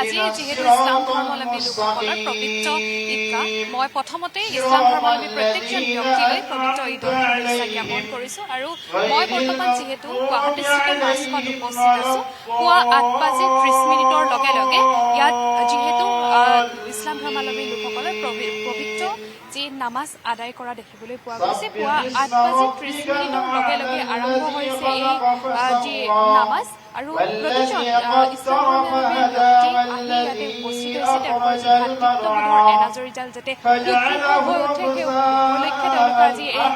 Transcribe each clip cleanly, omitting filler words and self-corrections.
আজি যেহেতু ইসলাম ধৰ্মাৱলম্বী লোকসকলৰ পবিত্ৰ ঈদগাহ মই প্ৰথমতে ইসলাম ধৰ্মাৱলম্বী প্ৰত্যেকজন ব্যক্তিলৈ পবিত্ৰ ঈদৰ শুভেচ্ছা জ্ঞাপন কৰিছো আৰু মই বৰ্তমান যেহেতু গুৱাহাটীস্থিত মাছখোৱাত উপস্থিত আছো পুৱা 8:30 লগে লগে ইয়াত যেহেতু ইসলাম ধৰ্মাৱলম্বী লোকসকলৰ পবিত্ৰ যি নামাজ আদায় কৰা দেখিবলৈ পোৱা গৈছে পুৱা 8:30 লগে লগে আৰম্ভ হৈছে এই যি নামাজ আৰু প্ৰতিজন ইছলাম ধৰ্মাৱলম্বী ব্যক্তি আহি ইয়াতে উপস্থিত হৈছে তেওঁলোকৰ যি ভাতৃত্ববোধৰ এনাজৰীডাল যাতে সুদৃঢ় হৈ উঠে সেই উপলক্ষে তেওঁলোকে আজি এই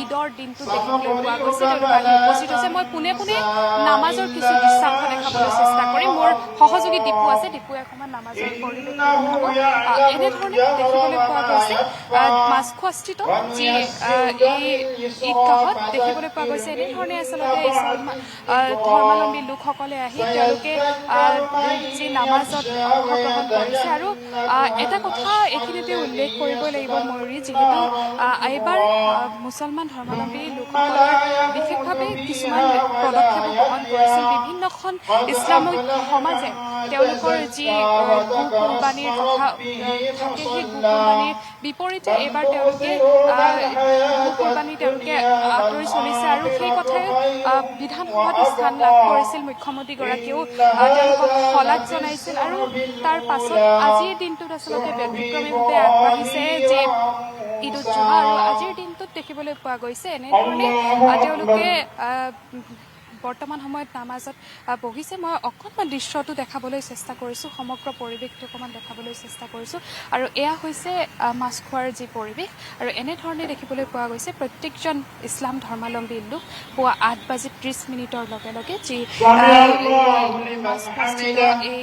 ঈদৰ দিনটো দেখিবলৈ পোৱা গৈছে তেওঁলোকে আহি উপস্থিত হৈছে মই পোনে পোনে নামাজৰ কিছু দৃশ্যাংশ দেখাবলৈ চেষ্টা কৰিম মোৰ সহযোগী দীপু আছে দীপুৱে অকণমান নামাজৰ পৰিৱেশ এনেধৰণে দেখিবলৈ পোৱা গৈছে মাছখোৱাস্থিত যি এই ঈদগাহত দেখিবলৈ পোৱা গৈছে এনেধৰণে আচলতে ইছলাম ধৰ্মাৱলম্বী লোকসকলে আহি তেওঁলোকে যি নামাজত অংশগ্ৰহণ কৰিছে আৰু এটা কথা এইখিনিতে উল্লেখ কৰিবই লাগিব ময়ূৰী যিহেতু এইবাৰ মুছলমান ধৰ্মাৱলম্বী লোকসকলৰ বিশেষভাৱে কিছুমান পদক্ষেপো গ্ৰহণ কৰিছিল বিভিন্নখন ইছলামিক সমাজে তেওঁলোকৰ যি গো কুৰবানীৰ কথা থাকে সেই গো কুৰবানীৰ বিপৰীতে এইবাৰ তেওঁলোকে গো কুৰবানী তেওঁলোকে আঁতৰি চলিছে আৰু সেই কথাই বিধানসভাতো স্থান লাভ কৰিছিল মুখ্যমন্ত্ৰীগৰাকীয়েও তেওঁলোকক শলাগ জনাইছিল আৰু তাৰ পাছত আজিৰ দিনটোত আচলতে ব্যতিক্ৰমীভাৱে আগবাঢ়িছে যে ঈদ উজ জোহা আৰু আজিৰ দিনটোত দেখিবলৈ পোৱা গৈছে এনেধৰণে তেওঁলোকে বৰ্তমান সময়ত নামাজত বহিছে মই অকণমান দৃশ্যটো দেখাবলৈ চেষ্টা কৰিছোঁ সমগ্ৰ পৰিৱেশটো অকণমান দেখাবলৈ চেষ্টা কৰিছোঁ আৰু এয়া হৈছে মাছখোৱাৰ যি পৰিৱেশ আৰু এনেধৰণে দেখিবলৈ পোৱা গৈছে প্ৰত্যেকজন ইছলাম ধৰ্মাৱলম্বী লোক পুৱা 8:30 লগে লগে যি মাছখোৱাস্থিত এই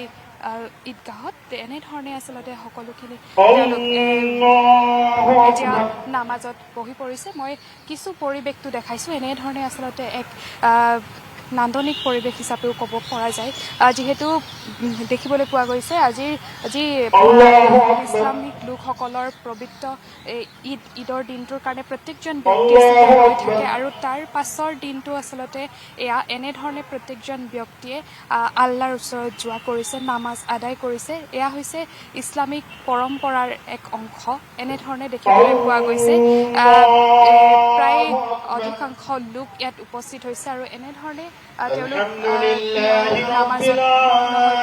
ঈদগাহত এনেধৰণে আচলতে সকলোখিনি এতিয়া নামাজত বহি পৰিছে মই কিছু পৰিৱেশটো দেখাইছোঁ এনেধৰণে আচলতে এক নান্দনিক পৰিৱেশ হিচাপেও ক'ব পৰা যায় যিহেতু দেখিবলৈ পোৱা গৈছে আজিৰ যি ইছলামিক লোকসকলৰ পবিত্ৰ ঈদৰ দিনটোৰ কাৰণে প্ৰত্যেকজন ব্যক্তি ৰৈ থাকে আৰু তাৰ পাছৰ দিনটো আচলতে এয়া এনেধৰণে প্ৰত্যেকজন ব্যক্তিয়ে আল্লাহৰ ওচৰত যোৱা কৰিছে নামাজ আদায় কৰিছে এয়া হৈছে ইছলামিক পৰম্পৰাৰ এক অংশ এনেধৰণে দেখিবলৈ পোৱা গৈছে প্ৰায় অধিকাংশ লোক ইয়াত উপস্থিত হৈছে আৰু এনেধৰণে তেওঁলোক নামাজত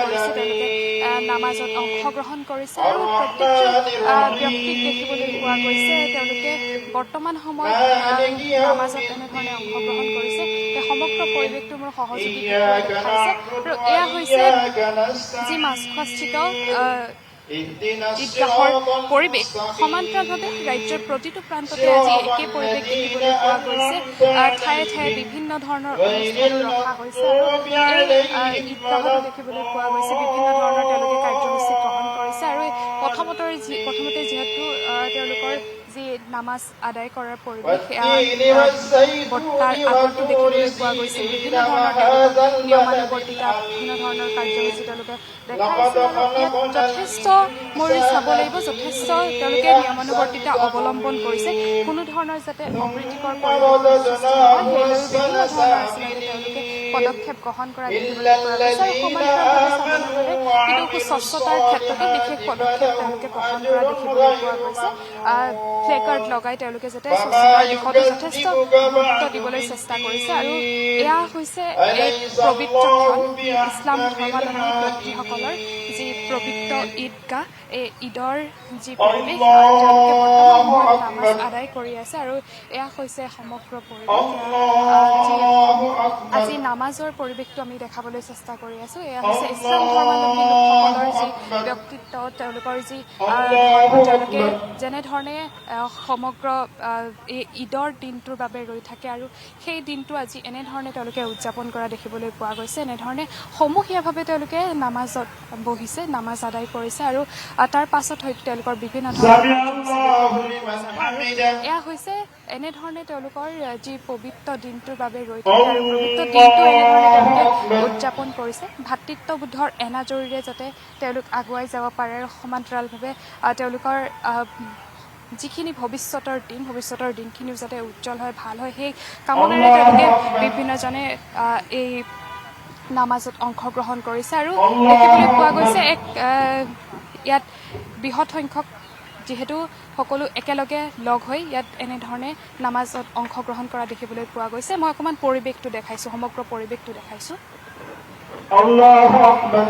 কৰিছে তেওঁলোকে নামাজত অংশগ্ৰহণ কৰিছে আৰু প্ৰত্যেকজন ব্যক্তিক দেখিবলৈ পোৱা গৈছে তেওঁলোকে বৰ্তমান সময়ত নামাজত এনেধৰণে অংশগ্ৰহণ কৰিছে সেই সমগ্ৰ পৰিৱেশটো মোৰ সহযোগী দেখাইছে আৰু এয়া হৈছে যি মাছখোৱাস্থিত ঈদগাহৰ পৰিৱেশ সমান্তৰালভাৱে ৰাজ্যৰ প্ৰতিটো প্ৰান্ততে আজি একেই পৰিৱেশ দেখিবলৈ পোৱা গৈছে ঠায়ে ঠায়ে বিভিন্ন ধৰণৰ অনুষ্ঠানো ৰখা হৈছে আৰু এই ঈদগাহতো দেখিবলৈ পোৱা গৈছে বিভিন্ন ধৰণৰ তেওঁলোকে কাৰ্যসূচী গ্ৰহণ কৰিছে আৰু প্ৰথমতে যিহেতু তেওঁলোকৰ যি নামাজ আদায় কৰাৰ পৰিৱেশ তাৰ আগতো দেখিবলৈ পোৱা গৈছে বিভিন্ন ধৰণৰ তেওঁলোকৰ নিয়মানুৱৰ্তিতা বিভিন্ন ধৰণৰ কাৰ্যসূচী তেওঁলোকে দেখাইছে ইয়াত যথেষ্ট মৰি চাব লাগিব যথেষ্ট তেওঁলোকে নিয়মানুৱৰ্তিতা অৱলম্বন কৰিছে কোনো ধৰণৰ যাতে অপ্ৰীতিকৰ পৰিৱেশ সৃষ্টি নহয় সেইদৰে বিভিন্ন ধৰণৰ আচলতে তেওঁলোকে পদক্ষেপ গ্ৰহণ কৰা দেখিবলৈ পোৱা গৈছে আৰু সমান্তৰালভাৱে চাবলৈ গ'লে কিন্তু স্বচ্ছতাৰ ক্ষেত্ৰতো বিশেষ পদক্ষেপ তেওঁলোকে গ্ৰহণ কৰা দেখিবলৈ পোৱা গৈছে প্লেকাৰ্ড লগাই তেওঁলোকে যাতে স্বচ্ছতাৰ দিশতো যথেষ্ট গুৰুত্ব দিবলৈ চেষ্টা কৰিছে আৰু এয়া হৈছে এক পবিত্ৰ ক্ষণ ইছলাম ধৰ্মাৱলম্বী ব্যক্তিসকলৰ যি পবিত্ৰ ঈদগাহ এই ঈদৰ যি পৰিৱেশ তেওঁলোকে বৰ্তমান সময়ত নামাজ আদায় কৰি আছে আৰু এয়া হৈছে সমগ্ৰ পৰিৱেশ আজি নামাজৰ পৰিৱেশটো আমি দেখাবলৈ চেষ্টা কৰি আছোঁ এয়া হৈছে ইছলাম ধৰ্মাৱলম্বী লোকসকলৰ যি ব্যক্তিত্ব তেওঁলোকৰ যি তেওঁলোকে যেনেধৰণে সমগ্ৰ এই ঈদৰ দিনটোৰ বাবে ৰৈ থাকে আৰু সেই দিনটো আজি এনেধৰণে তেওঁলোকে উদযাপন কৰা দেখিবলৈ পোৱা গৈছে এনেধৰণে সমূহীয়াভাৱে তেওঁলোকে নামাজত বহিছে নামাজ আদায় কৰিছে আৰু তাৰ পাছত হয়তো তেওঁলোকৰ বিভিন্ন ধৰণৰ এয়া হৈছে এনেধৰণে তেওঁলোকৰ যি পবিত্ৰ দিনটোৰ বাবে ৰৈ থাকে আৰু পবিত্ৰ দিনটো এনেধৰণে তেওঁলোকে উদযাপন কৰিছে ভাতৃত্ববোধৰ এনাজৰীৰে যাতে তেওঁলোক আগুৱাই যাব পাৰে আৰু সমান্তৰালভাৱে তেওঁলোকৰ যিখিনি ভৱিষ্যতৰ দিনখিনিও যাতে উজ্জ্বল হয় ভাল হয় সেই কামনাৰে তেওঁলোকে বিভিন্নজনে এই নামাজত অংশগ্ৰহণ কৰিছে আৰু দেখিবলৈ পোৱা গৈছে ইয়াত বৃহৎ সংখ্যক যিহেতু সকলো একেলগে লগ হৈ ইয়াত এনেধৰণে নামাজত অংশগ্ৰহণ কৰা দেখিবলৈ পোৱা গৈছে মই অকণমান পৰিৱেশটো দেখাইছোঁ সমগ্ৰ পৰিৱেশটো দেখাইছোঁ আল্লাহু আকবার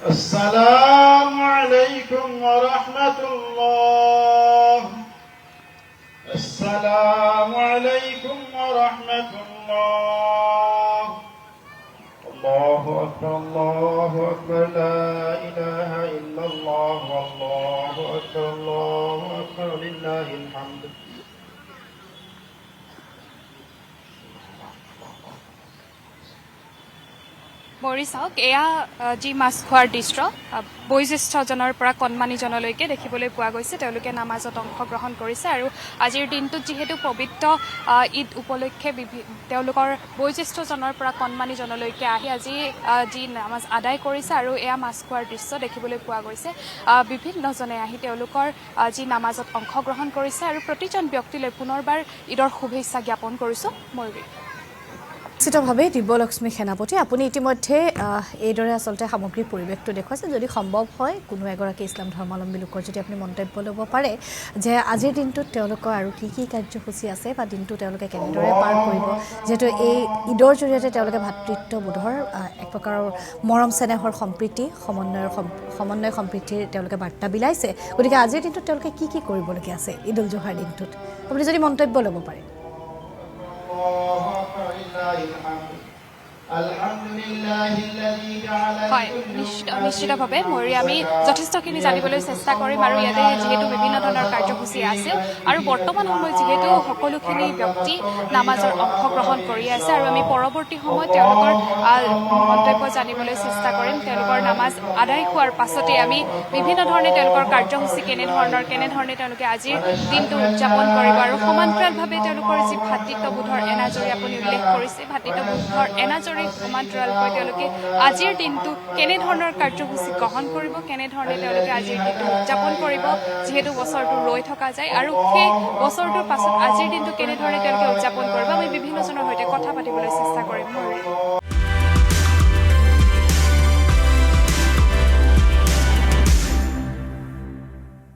السلام عليكم ورحمة الله السلام عليكم ورحمة الله الله أكبر لا إله إلا الله والله أكبر لله الحمد মৰি চাওক এয়া যি মাছ খোৱাৰ দৃশ্য বয়োজ্যেষ্ঠজনৰ পৰা কণমানিজনলৈকে দেখিবলৈ পোৱা গৈছে তেওঁলোকে নামাজত অংশগ্ৰহণ কৰিছে আৰু আজিৰ দিনটোত যিহেতু পবিত্ৰ ঈদ উপলক্ষে তেওঁলোকৰ বয়োজ্যেষ্ঠজনৰ পৰা কণমানিজনলৈকে আহি আজি যি নামাজ আদায় কৰিছে আৰু এয়া মাছ খোৱাৰ দৃশ্য দেখিবলৈ পোৱা গৈছে বিভিন্নজনে আহি তেওঁলোকৰ যি নামাজত অংশগ্ৰহণ কৰিছে আৰু প্ৰতিজন ব্যক্তিলৈ পুনৰবাৰ ঈদৰ শুভেচ্ছা জ্ঞাপন কৰিছোঁ ময়ূৰী নিশ্চিতভাৱে দিব্যলক্ষ্মী সেনাপতি আপুনি ইতিমধ্যে এইদৰে আচলতে সামগ্ৰিক পৰিৱেশটো দেখুৱাইছে যদি সম্ভৱ হয় কোনো এগৰাকী ইছলাম ধৰ্মাৱলম্বী লোকৰ যদি আপুনি মন্তব্য ল'ব পাৰে যে আজিৰ দিনটোত তেওঁলোকৰ আৰু কি কি কাৰ্যসূচী আছে বা দিনটো তেওঁলোকে কেনেদৰে পাৰ কৰিব যিহেতু এই ঈদৰ জৰিয়তে তেওঁলোকে ভাতৃত্ববোধৰ এক প্ৰকাৰৰ মৰম চেনেহৰ সম্প্ৰীতি সমন্বয় সম্প্ৰীতিৰ তেওঁলোকে বাৰ্তা বিলাইছে গতিকে আজিৰ দিনটোত তেওঁলোকে কি কি কৰিবলগীয়া আছে ঈদ উল জুহাৰ দিনটোত আপুনি যদি মন্তব্য ল'ব পাৰে হয় নিশ্চিতভাৱে ময়ূৰী আমি যথেষ্টখিনি জানিবলৈ চেষ্টা কৰিম আৰু ইয়াতে যিহেতু বিভিন্ন ধৰণৰ কাৰ্যসূচী আছে আৰু বৰ্তমান সময়ত যিহেতু সকলোখিনি ব্যক্তি নামাজৰ অংশগ্ৰহণ কৰি আছে আৰু আমি পৰৱৰ্তী সময়ত তেওঁলোকৰ মন্তব্য জানিবলৈ চেষ্টা কৰিম তেওঁলোকৰ নামাজ আদায় হোৱাৰ পাছতে আমি বিভিন্ন ধৰণে তেওঁলোকৰ কাৰ্যসূচী কেনেধৰণে তেওঁলোকে আজিৰ দিনটো উদযাপন কৰিব আৰু সমান্তৰালভাৱে তেওঁলোকৰ যি ভাতৃত্ববোধৰ এনাজৰী আপুনি উল্লেখ কৰিছে ভাতৃত্ববোধৰ এনাজৰী সমান্তৰালকৈ তেওঁলোকে আজিৰ দিনটো কেনেধৰণৰ কাৰ্যসূচী গ্ৰহণ কৰিব কেনেধৰণে তেওঁলোকে আজিৰ দিনটো উদযাপন কৰিব যিহেতু বছৰটো ৰৈ থকা যায় আৰু সেই বছৰটোৰ পাছত আজিৰ দিনটো কেনেধৰণে তেওঁলোকে উদযাপন কৰিব আমি বিভিন্নজনৰ সৈতে কথা পাতিবলৈ চেষ্টা কৰিম